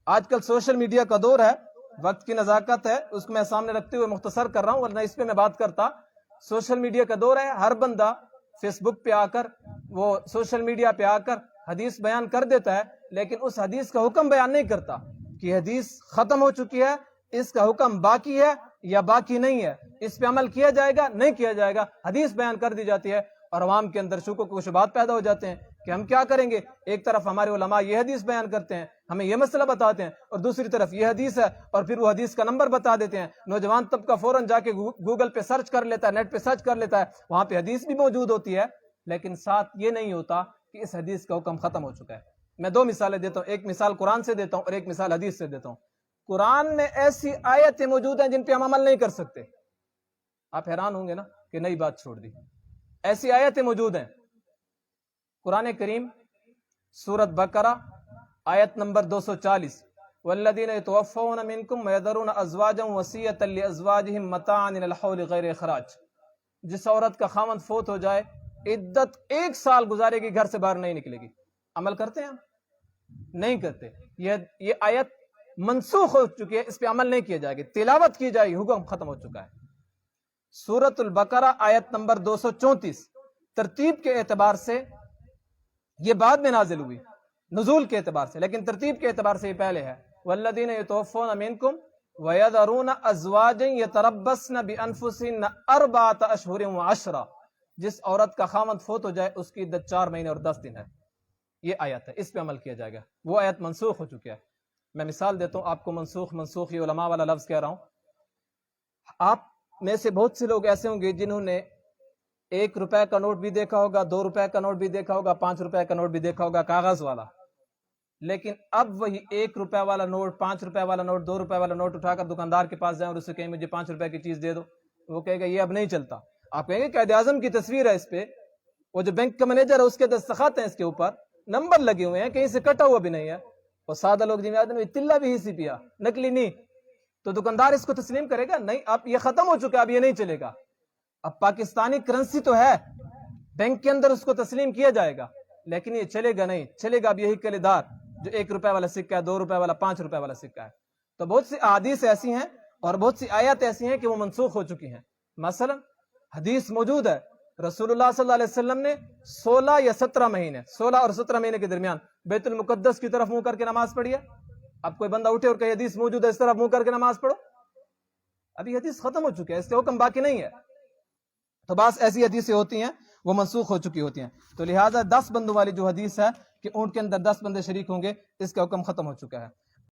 آج کل social media کا دور ہے، وقت کی نزاکت ہے، اس کو میں سامنے رکھتے ہوئے مختصر کر رہا ہوں، ورنہ اس پہ میں بات کرتا۔ سوشل میڈیا کا دور ہے، ہر بندہ فیس بک پہ آ کر، وہ سوشل میڈیا پہ آ کر حدیث بیان کر دیتا ہے، لیکن اس حدیث کا حکم بیان نہیں کرتا کہ حدیث ختم ہو چکی ہے، اس کا حکم باقی ہے یا باقی نہیں ہے، اس پہ عمل کیا جائے گا نہیں کیا جائے گا۔ حدیث بیان کر دی جاتی ہے اور عوام کے اندر شکوک و شبہات پیدا ہو جاتے ہیں کہ ہم کیا کریں گے۔ ایک طرف ہمارے علماء یہ حدیث بیان کرتے ہیں، ہمیں یہ مسئلہ بتاتے ہیں، اور دوسری طرف یہ حدیث ہے اور پھر وہ حدیث کا نمبر بتا دیتے ہیں۔ نوجوان طبقہ فوراً جا کے گوگل پہ سرچ کر لیتا ہے، نیٹ پہ سرچ کر لیتا ہے، وہاں پہ حدیث بھی موجود ہوتی ہے، لیکن ساتھ یہ نہیں ہوتا کہ اس حدیث کا حکم ختم ہو چکا ہے۔ میں دو مثالیں دیتا ہوں، ایک مثال قرآن سے دیتا ہوں اور ایک مثال حدیث سے دیتا ہوں۔ قرآن میں ایسی آیتیں موجود ہیں جن پہ ہم عمل نہیں کر سکتے۔ آپ حیران ہوں گے نا کہ نئی بات چھوڑ دی، ایسی آیتیں موجود ہیں۔ قرآن کریم سورۃ بقرہ آیت نمبر 240، والذین یتوفون منکم ویذرون ازواجا وصیۃ لازواجہم متاعا الی الحول غیر اخراج۔ جس عورت کا خاوند فوت ہو جائے، عدت 1 سال گزارے گی، گھر سے باہر نہیں نکلے گی۔ عمل کرتے ہیں ہم؟ نہیں کرتے۔ یہ آیت منسوخ ہو چکی ہے، اس پہ عمل نہیں کیا جائے گا، تلاوت کی جائے گی، حکم ختم ہو چکا ہے۔ سورۃ البقرہ آیت نمبر 234، ترتیب کے اعتبار سے یہ بعد میں نازل ہوئی، نزول کے اعتبار سے، لیکن ترتیب کے اعتبار سے یہ پہلے ہے۔ والذین یتوفون منکم ویذرون ازواجا یتربصن بانفسہن 4 اشہر وعشرا۔ جس عورت کا خاوند فوت ہو جائے اس کی عدت 4 مہینے اور 10 دن ہے۔ یہ آیت ہے، اس پہ عمل کیا جائے گا۔ وہ آیت منسوخ ہو چکی ہے۔ میں مثال دیتا ہوں آپ کو، منسوخ یہ علماء والا لفظ کہہ رہا ہوں۔ آپ میں سے بہت سے لوگ ایسے ہوں گے جنہوں نے 1 روپے کا نوٹ بھی دیکھا ہوگا، 2 روپے کا نوٹ بھی دیکھا ہوگا، 5 روپے کا نوٹ بھی دیکھا ہوگا، کاغذ والا۔ لیکن اب وہی 1 روپے والا نوٹ، 5 روپے والا نوٹ، 2 روپے والا نوٹ اٹھا کر دکاندار کے پاس جائیں اور اسے کہیں مجھے 5 روپے کی چیز دے دو، وہ کہے گا یہ اب نہیں چلتا۔ آپ کہیں گے قائد اعظم کی تصویر ہے اس پہ، وہ جو بینک کا مینیجر ہے اس کے دستخط ہیں اس کے اوپر، نمبر لگے ہوئے ہیں، کہیں سے کٹا ہوا بھی نہیں ہے۔ اور سادہ لوگ تلا بھی ہی سی پیا، نکلی نہیں، تو دکاندار اس کو تسلیم کرے گا؟ نہیں، اب یہ ختم ہو چکا، اب یہ نہیں چلے گا۔ اب پاکستانی کرنسی تو ہے، بینک کے اندر اس کو تسلیم کیا جائے گا، لیکن یہ چلے گا نہیں، چلے گا اب یہی کلے دار جو 1 روپے والا سکہ ہے، 2 روپے والا، 5 روپے والا سکہ ہے۔ تو بہت سی احادیث ایسی ہیں اور بہت سی آیات ایسی ہیں کہ وہ منسوخ ہو چکی ہیں۔ مثلا حدیث موجود ہے، رسول اللہ صلی اللہ علیہ وسلم نے 16 یا 17 مہینے، 16 اور 17 مہینے کے درمیان بیت المقدس کی طرف منہ کر کے نماز پڑھی ہے۔ اب کوئی بندہ اٹھے اور کہے حدیث موجود ہے اس طرف منہ کر کے نماز پڑھو، ابھی حدیث ختم ہو چکی ہے، اس کے حکم باقی نہیں ہے۔ تو بعض ایسی حدیثیں ہوتی ہیں وہ منسوخ ہو چکی ہوتی ہیں۔ تو لہٰذا 10 بندوں والی جو حدیث ہے کہ اونٹ کے اندر 10 بندے شریک ہوں گے، اس کا حکم ختم ہو چکا ہے۔